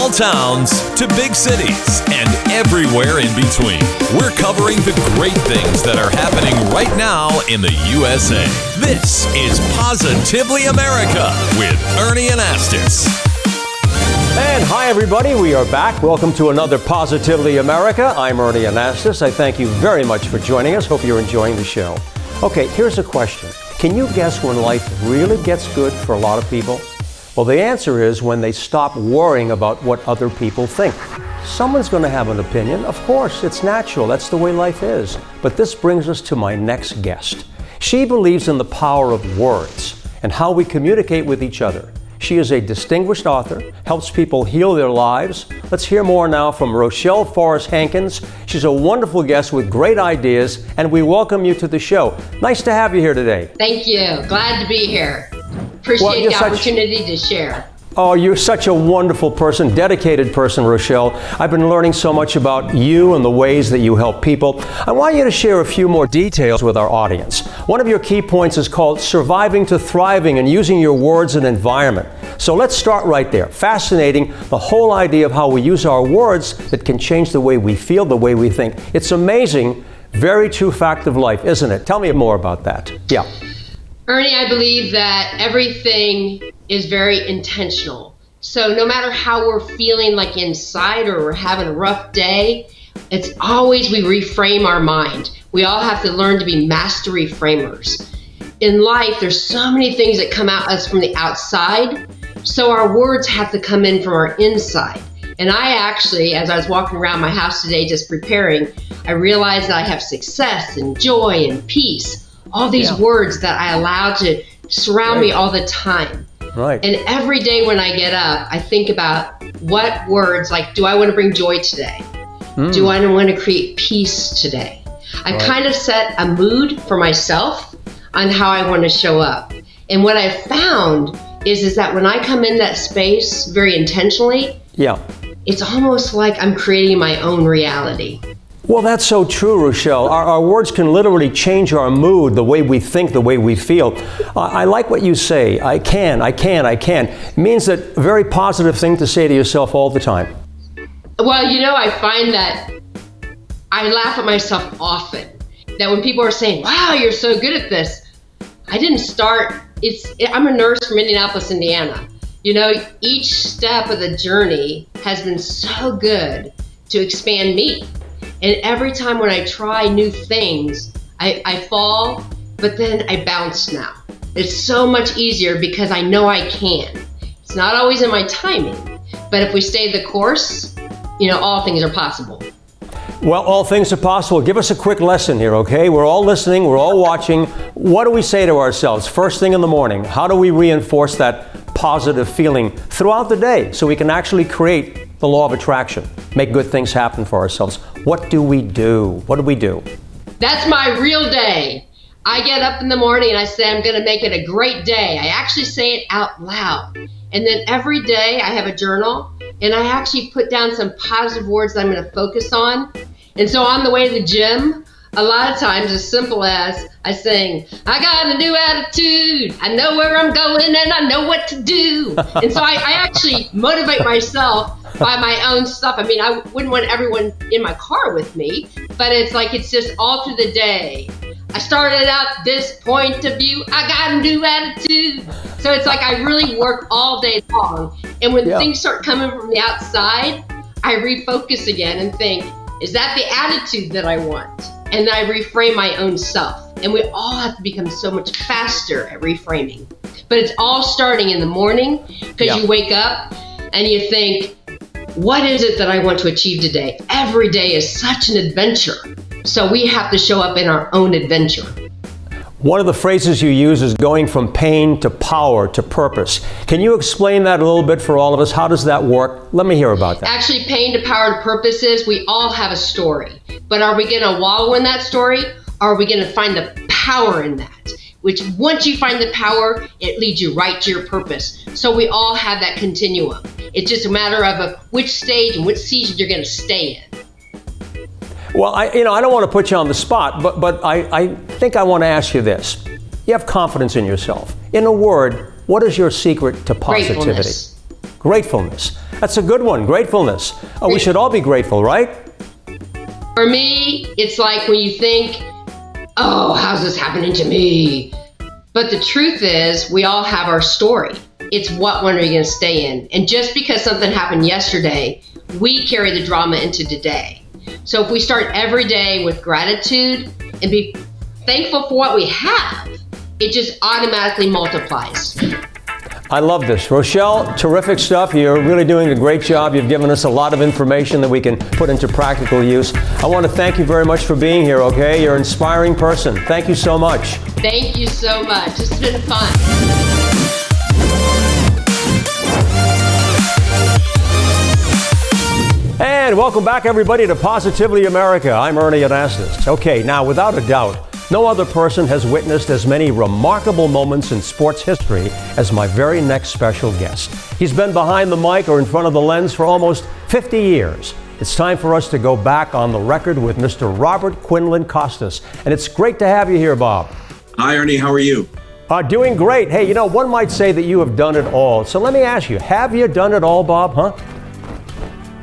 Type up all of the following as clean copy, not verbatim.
small towns to big cities and everywhere in between. We're covering the great things that are happening right now in the USA. This is Positively America with Ernie Anastas. And hi, everybody. We are back. Welcome to another Positively America. I'm Ernie Anastas. I thank you very much for joining us. Hope you're enjoying the show. Okay, here's a question. Can you guess when life really gets good for a lot of people? Well, the answer is when they stop worrying about what other people think. Someone's going to have an opinion. Of course, it's natural. That's the way life is. But this brings us to my next guest. She believes in the power of words and how we communicate with each other. She is a distinguished author, helps people heal their lives. Let's hear more now from Rochelle Forrest Hankins. She's a wonderful guest with great ideas, and we welcome you to the show. Nice to have you here today. Thank you. Glad to be here. Appreciate the opportunity to share. Oh, you're such a wonderful person, dedicated person, Rochelle. I've been learning so much about you and the ways that you help people. I want you to share a few more details with our audience. One of your key points is called surviving to thriving and using your words and environment. So let's start right there. Fascinating, the whole idea of how we use our words that can change the way we feel, the way we think. It's amazing, very true fact of life, isn't it? Tell me more about that. Yeah. Ernie, I believe that everything is very intentional. So no matter how we're feeling like inside or we're having a rough day, it's always we reframe our mind. We all have to learn to be master reframers. In life, there's so many things that come at us from the outside, so our words have to come in from our inside. And I actually, as I was walking around my house today just preparing, I realized that I have success and joy and peace. All these words that I allow to surround me all the time. Right. And every day when I get up, I think about what words, like, do I want to bring joy today? Do I want to create peace today? I kind of set a mood for myself on how I want to show up. And what I've found is that when I come in that space very intentionally, it's almost like I'm creating my own reality. Well, that's so true, Rochelle. Our words can literally change our mood, the way we think, the way we feel. I like what you say. I can. It means that a very positive thing to say to yourself all the time. Well, I find that I laugh at myself often. That when people are saying, wow, you're so good at this. I didn't start. I'm a nurse from Indianapolis, Indiana. Each step of the journey has been so good to expand me. And every time when I try new things, I fall, but then I bounce now. It's so much easier because I know I can. It's not always in my timing, but if we stay the course, all things are possible. Well, all things are possible. Give us a quick lesson here, okay? We're all listening, we're all watching. What do we say to ourselves first thing in the morning? How do we reinforce that positive feeling throughout the day so we can actually create the law of attraction, make good things happen for ourselves? What do we do? What do we do? That's my real day. I get up in the morning and I say, I'm going to make it a great day. I actually say it out loud. And then every day I have a journal and I actually put down some positive words that I'm going to focus on. And so on the way to the gym, a lot of times as simple as I sing, I got a new attitude, I know where I'm going and I know what to do. And so I actually motivate myself by my own stuff. I mean, I wouldn't want everyone in my car with me, but it's just all through the day. I started out this point of view, I got a new attitude. So it's like I really work all day long. And when things start coming from the outside, I refocus again and think, is that the attitude that I want? And I reframe my own self. And we all have to become so much faster at reframing. But it's all starting in the morning because you wake up and you think, what is it that I want to achieve today? Every day is such an adventure. So we have to show up in our own adventure. One of the phrases you use is going from pain to power to purpose. Can you explain that a little bit for all of us? How does that work? Let me hear about that. Actually, pain to power to purpose is we all have a story. But are we going to wallow in that story? Or are we going to find the power in that? Which once you find the power, it leads you right to your purpose. So we all have that continuum. It's just a matter of which stage and which season you're going to stay in. Well, I don't want to put you on the spot, but I think I want to ask you this. You have confidence in yourself. In a word, what is your secret to positivity? Gratefulness. Gratefulness. That's a good one, gratefulness. Oh, we should all be grateful, right? For me, it's like when you think, oh, how's this happening to me? But the truth is, we all have our story. It's what one are you going to stay in? And just because something happened yesterday, we carry the drama into today. So if we start every day with gratitude and be thankful for what we have, it just automatically multiplies. I love this. Rochelle, terrific stuff. You're really doing a great job. You've given us a lot of information that we can put into practical use. I want to thank you very much for being here, okay? You're an inspiring person. Thank you so much. Thank you so much. It's been fun. And welcome back, everybody, to Positively America. I'm Ernie Anastas. Okay, now, without a doubt, no other person has witnessed as many remarkable moments in sports history as my very next special guest. He's been behind the mic or in front of the lens for almost 50 years. It's time for us to go back on the record with Mr. Robert Quinlan Costas. And it's great to have you here, Bob. Hi, Ernie. How are you? Doing great. Hey, one might say that you have done it all. So let me ask you, have you done it all, Bob, huh?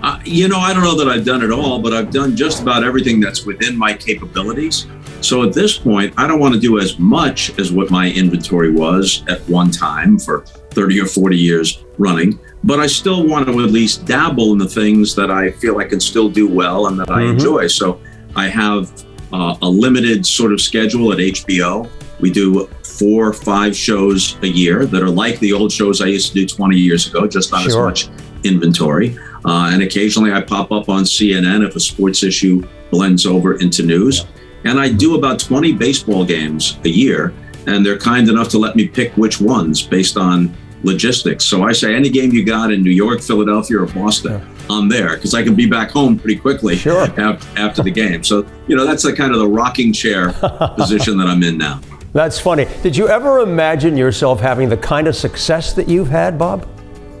I don't know that I've done it all, but I've done just about everything that's within my capabilities. So at this point, I don't want to do as much as what my inventory was at one time for 30 or 40 years running, but I still want to at least dabble in the things that I feel I can still do well and that I enjoy. So I have a limited sort of schedule at HBO. We do 4 or 5 shows a year that are like the old shows I used to do 20 years ago, just not as much inventory. And occasionally I pop up on CNN if a sports issue blends over into news. And I do about 20 baseball games a year, and they're kind enough to let me pick which ones based on logistics. So I say any game you got in New York, Philadelphia, or Boston, I'm there because I can be back home pretty quickly after the game. So, that's the kind of the rocking chair position that I'm in now. That's funny. Did you ever imagine yourself having the kind of success that you've had, Bob?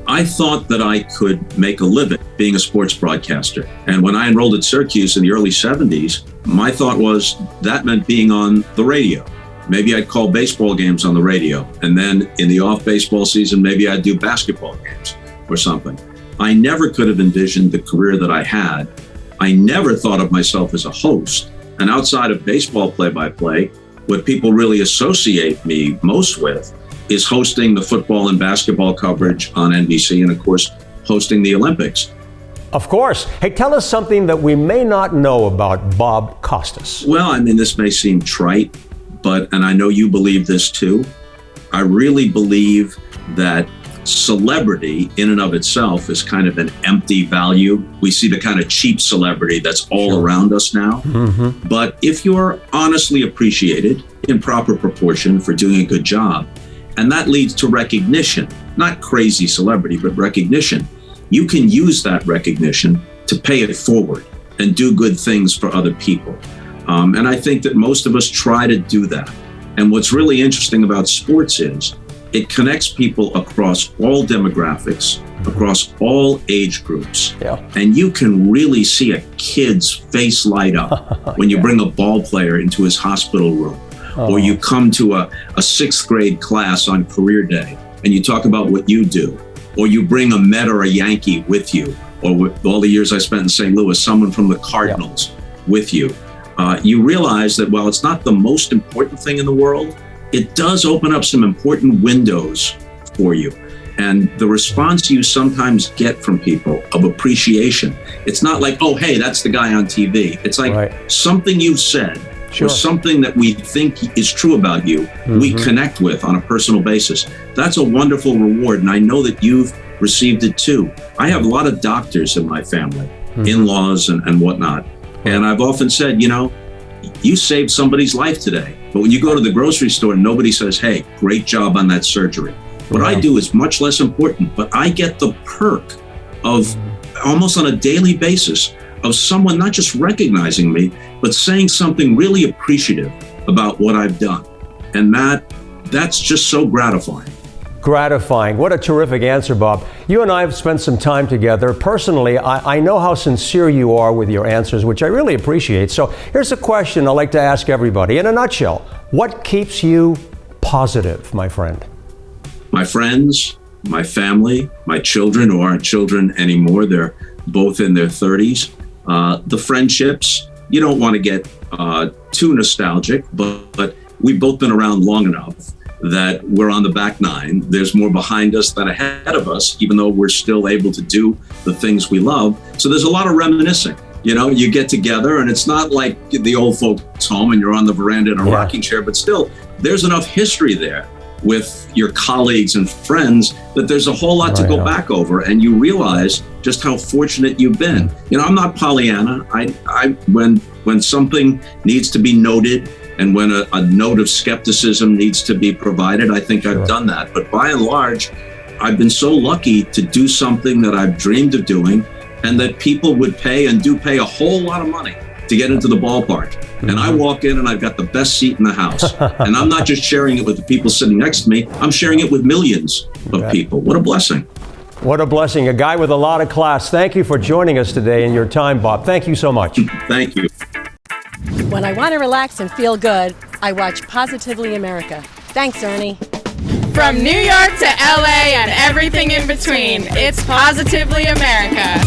I thought that I could make a living being a sports broadcaster. And when I enrolled at Syracuse in the early 70s, my thought was that meant being on the radio. Maybe I'd call baseball games on the radio. And then in the off baseball season, maybe I'd do basketball games or something. I never could have envisioned the career that I had. I never thought of myself as a host. And outside of baseball play-by-play, what people really associate me most with is hosting the football and basketball coverage on NBC and, of course, hosting the Olympics. Of course. Hey, tell us something that we may not know about Bob Costas. Well, this may seem trite, and I know you believe this too. I really believe that celebrity in and of itself is kind of an empty value. We see the kind of cheap celebrity that's all around us now. But if you're honestly appreciated in proper proportion for doing a good job, and that leads to recognition, not crazy celebrity, but recognition, you can use that recognition to pay it forward and do good things for other people. And I think that most of us try to do that. And what's really interesting about sports is it connects people across all demographics, across all age groups. And you can really see a kid's face light up when you bring a ball player into his hospital room. Or you come to a 6th grade class on career day and you talk about what you do. Or you bring a Met or a Yankee with you. Or with all the years I spent in St. Louis, someone from the Cardinals with you. You realize that while it's not the most important thing in the world, it does open up some important windows for you. And the response you sometimes get from people of appreciation, it's not like, oh, hey, that's the guy on TV. It's like something you've said or something that we think is true about you, we connect with on a personal basis. That's a wonderful reward. And I know that you've received it too. I have a lot of doctors in my family, in-laws and whatnot. And I've often said, you saved somebody's life today. But when you go to the grocery store, nobody says, hey, great job on that surgery. What I do is much less important, but I get the perk of almost on a daily basis of someone not just recognizing me, but saying something really appreciative about what I've done. And that's just so gratifying. Gratifying. What a terrific answer, Bob. You and I have spent some time together. Personally, I know how sincere you are with your answers, which I really appreciate. So here's a question I'd like to ask everybody. In a nutshell, what keeps you positive, my friend? My friends, my family, my children who aren't children anymore. They're both in their 30s. The friendships, you don't want to get too nostalgic, but we've both been around long enough that we're on the back nine. There's more behind us than ahead of us, even though we're still able to do the things we love. So there's a lot of reminiscing. You know, you get together and it's not like the old folks home and you're on the veranda in a rocking chair, but still there's enough history there with your colleagues and friends that there's a whole lot to go back over, and you realize just how fortunate you've been. You know, I'm not Pollyanna. When something needs to be noted and when a note of skepticism needs to be provided, I think I've done that. But by and large, I've been so lucky to do something that I've dreamed of doing, and that people would pay and do pay a whole lot of money to get into the ballpark. And I walk in and I've got the best seat in the house. And I'm not just sharing it with the people sitting next to me, I'm sharing it with millions of people. What a blessing. What a blessing. A guy with a lot of class. Thank you for joining us today in your time, Bob. Thank you so much. Thank you. When I want to relax and feel good, I watch Positively America. Thanks, Ernie. From New York to LA and everything in between, it's Positively America.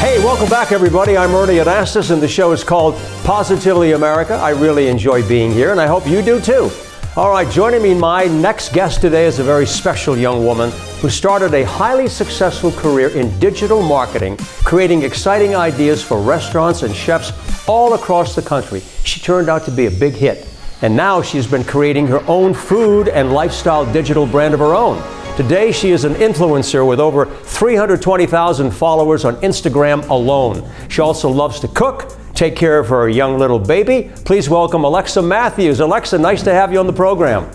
Hey, welcome back, everybody. I'm Ernie Anastas, and the show is called Positively America. I really enjoy being here, and I hope you do too. All right, joining me, my next guest today is a very special young woman who started a highly successful career in digital marketing, creating exciting ideas for restaurants and chefs all across the country. She turned out to be a big hit, and now she's been creating her own food and lifestyle digital brand of her own. Today, she is an influencer with over 320,000 followers on Instagram alone. She also loves to cook, take care of her young little baby. Please welcome Alexa Matthews. Alexa, nice to have you on the program.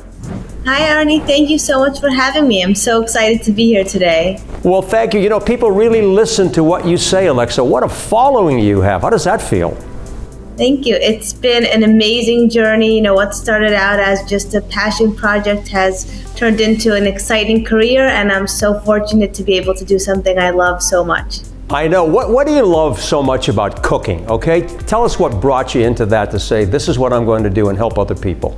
Hi, Arnie. Thank you so much for having me. I'm so excited to be here today. Well, thank you. You know, people really listen to what you say, Alexa. What a following you have. How does that feel? Thank you. It's been an amazing journey. You know, what started out as just a passion project has turned into an exciting career, and I'm so fortunate to be able to do something I love so much. I know. What do you love so much about cooking? Okay, tell us what brought you into that to say, this is what I'm going to do and help other people.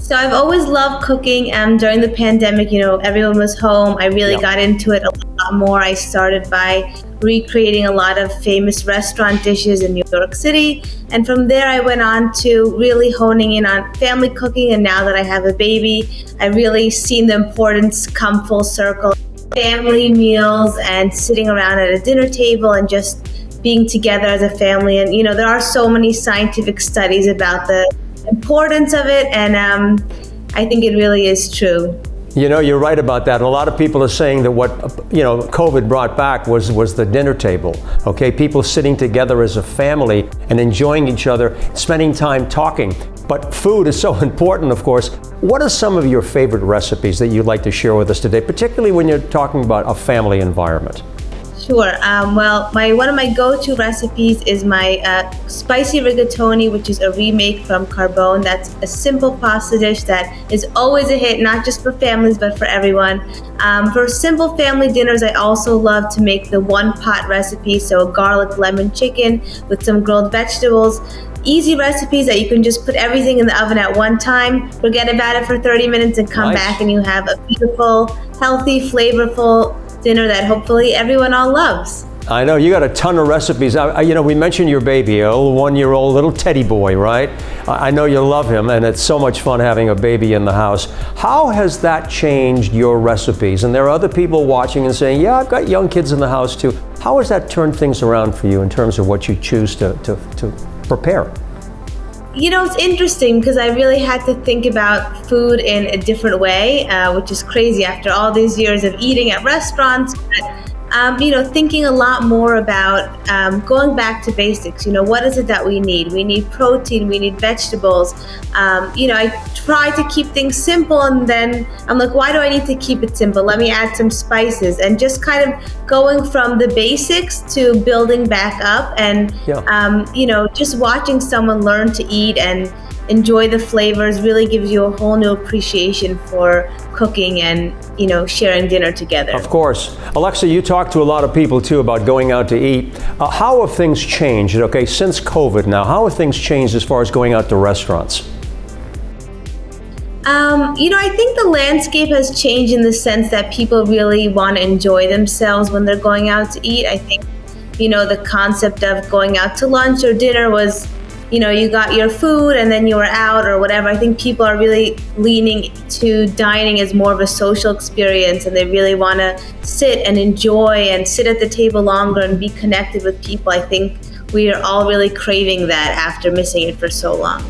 So I've always loved cooking. During the pandemic, you know, everyone was home. I really got into it a lot more. I started by recreating a lot of famous restaurant dishes in New York City. And from there, I went on to really honing in on family cooking. And now that I have a baby, I really seen the importance come full circle. Family meals and sitting around at a dinner table and just being together as a family. And, you know, there are so many scientific studies about the importance of it, and I think it really is true. You know, you're right about that. A lot of people are saying that what, you know, COVID brought back was the dinner table, okay? People sitting together as a family and enjoying each other, spending time talking. But food is so important, of course. What are some of your favorite recipes that you'd like to share with us today, particularly when you're talking about a family environment? Sure. Well, one of my go-to recipes is my spicy rigatoni, which is a remake from carbone. That's a simple pasta dish that is always a hit, not just for families, but for everyone. For simple family dinners, I also love to make the one-pot recipe, so a garlic lemon chicken with some grilled vegetables. Easy recipes that you can just put everything in the oven at one time, forget about it for 30 minutes and come back and you have a beautiful, healthy, flavorful dinner that hopefully everyone all loves. I know, you got a ton of recipes. You know, we mentioned your baby, a little one-year-old little teddy boy, right? I know you love him, and it's so much fun having a baby in the house. How has that changed your recipes? And there are other people watching and saying, yeah, I've got young kids in the house too. How has that turned things around for you in terms of what you choose to prepare? You know, it's interesting because I really had to think about food in a different way, which is crazy after all these years of eating at restaurants. But, you know, thinking a lot more about going back to basics. You know, what is it that we need? We need protein, we need vegetables. You know, I try to keep things simple, and then I'm like, why do I need to keep it simple? Let me add some spices, and just kind of going from the basics to building back up, and you know, just watching someone learn to eat and enjoy the flavors, really gives you a whole new appreciation for cooking and, sharing dinner together. Of course. Alexa, you talk to a lot of people too about going out to eat. How have things changed? Okay, since COVID now, how have things changed as far as going out to restaurants? I think the landscape has changed in the sense that people really want to enjoy themselves when they're going out to eat. I think, the concept of going out to lunch or dinner was, you got your food and then you were out or whatever. I think people are really leaning to dining as more of a social experience, and they really want to sit and enjoy and sit at the table longer and be connected with people. I think we are all really craving that after missing it for so long.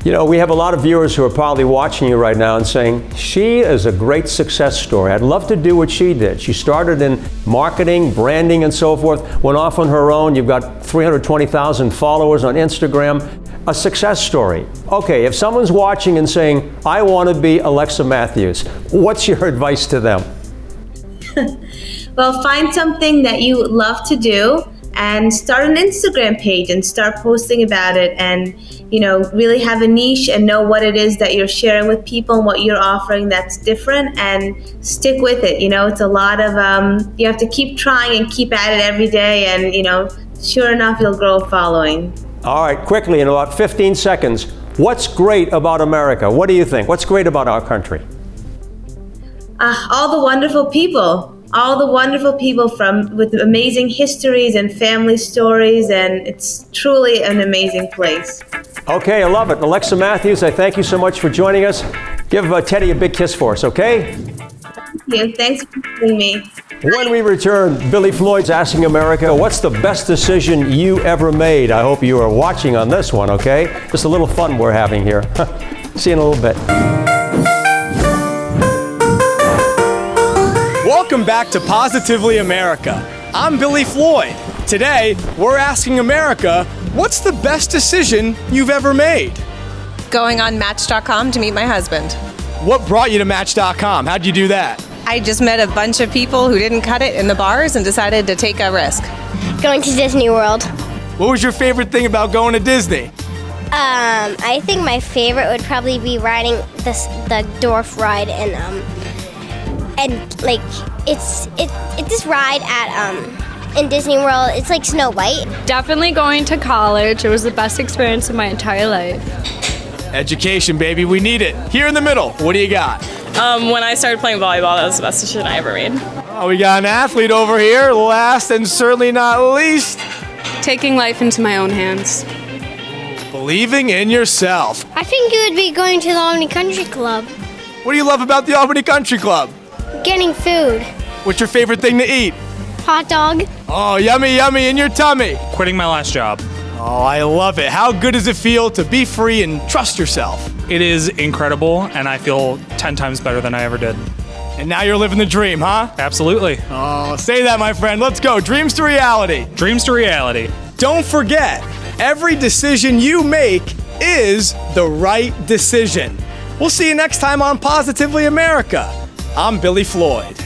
We have a lot of viewers who are probably watching you right now and saying, she is a great success story. I'd love to do what she did. She started in marketing, branding, and so forth, went off on her own. You've got 320,000 followers on Instagram. A success story. Okay, if someone's watching and saying, I want to be Alexa Matthews, what's your advice to them? Well, find something that you love to do and start an Instagram page and start posting about it, and really have a niche and know what it is that you're sharing with people and what you're offering that's different, and stick with it. It's a lot of you have to keep trying and keep at it every day, and sure enough you'll grow a following. All right, quickly, in about 15 seconds, what's great about America? What do you think? What's great about our country? All the wonderful people. All the wonderful people with amazing histories and family stories, and it's truly an amazing place. Okay, I love it. Alexa Matthews, I thank you so much for joining us. Give Teddy a big kiss for us, okay? Thank you. Thanks for having me. When we return, Billy Floyd's Asking America, what's the best decision you ever made? I hope you are watching on this one, okay? Just a little fun we're having here. See you in a little bit. Welcome back to Positively America. I'm Billy Floyd. Today, we're asking America, what's the best decision you've ever made? Going on Match.com to meet my husband. What brought you to Match.com? How'd you do that? I just met a bunch of people who didn't cut it in the bars and decided to take a risk. Going to Disney World. What was your favorite thing about going to Disney? I think my favorite would probably be riding the dwarf ride, and like it's this ride at in Disney World. It's like Snow White. Definitely going to college. It was the best experience of my entire life. Education, baby, we need it. Here in the middle, what do you got? When I started playing volleyball, that was the best decision I ever made. Oh, we got an athlete over here. Last and certainly not least, Taking life into my own hands. believing in yourself. I think it would be going to the Albany Country Club. What do you love about the Albany Country Club? Getting food. What's your favorite thing to eat? Hot dog. Oh, yummy, yummy in your tummy. Quitting my last job. Oh, I love it. How good does it feel to be free and trust yourself? It is incredible, and I feel 10 times better than I ever did. And now you're living the dream, huh? Absolutely. Oh, say that, my friend. Let's go. Dreams to reality. Dreams to reality. Don't forget, every decision you make is the right decision. We'll see you next time on Positively America. I'm Billy Floyd.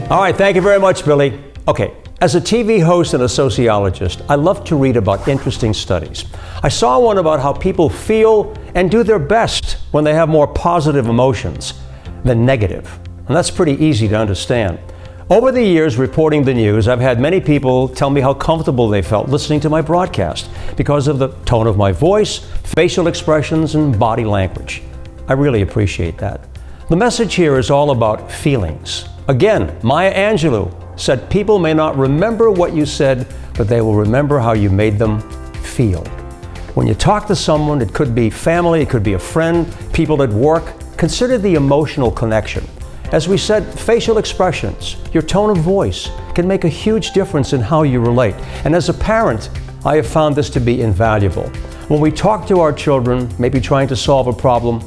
All right, thank you very much, Billy. Okay, as a TV host and a sociologist, I love to read about interesting studies. I saw one about how people feel and do their best when they have more positive emotions than negative. And that's pretty easy to understand. Over the years reporting the news, I've had many people tell me how comfortable they felt listening to my broadcast because of the tone of my voice, facial expressions, and body language. I really appreciate that. The message here is all about feelings. Again, Maya Angelou said people may not remember what you said, but they will remember how you made them feel. When you talk to someone, it could be family, it could be a friend, people at work, consider the emotional connection. As we said, facial expressions, your tone of voice can make a huge difference in how you relate. And as a parent, I have found this to be invaluable. When we talk to our children, maybe trying to solve a problem,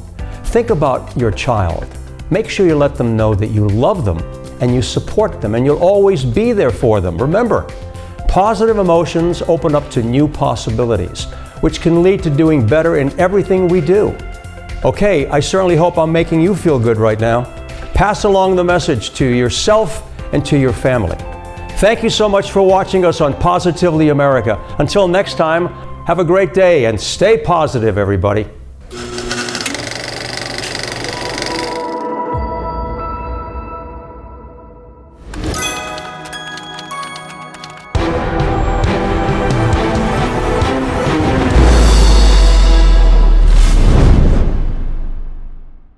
think about your child. Make sure you let them know that you love them and you support them and you'll always be there for them. Remember, positive emotions open up to new possibilities, which can lead to doing better in everything we do. Okay, I certainly hope I'm making you feel good right now. Pass along the message to yourself and to your family. Thank you so much for watching us on Positively America. Until next time, have a great day and stay positive, everybody.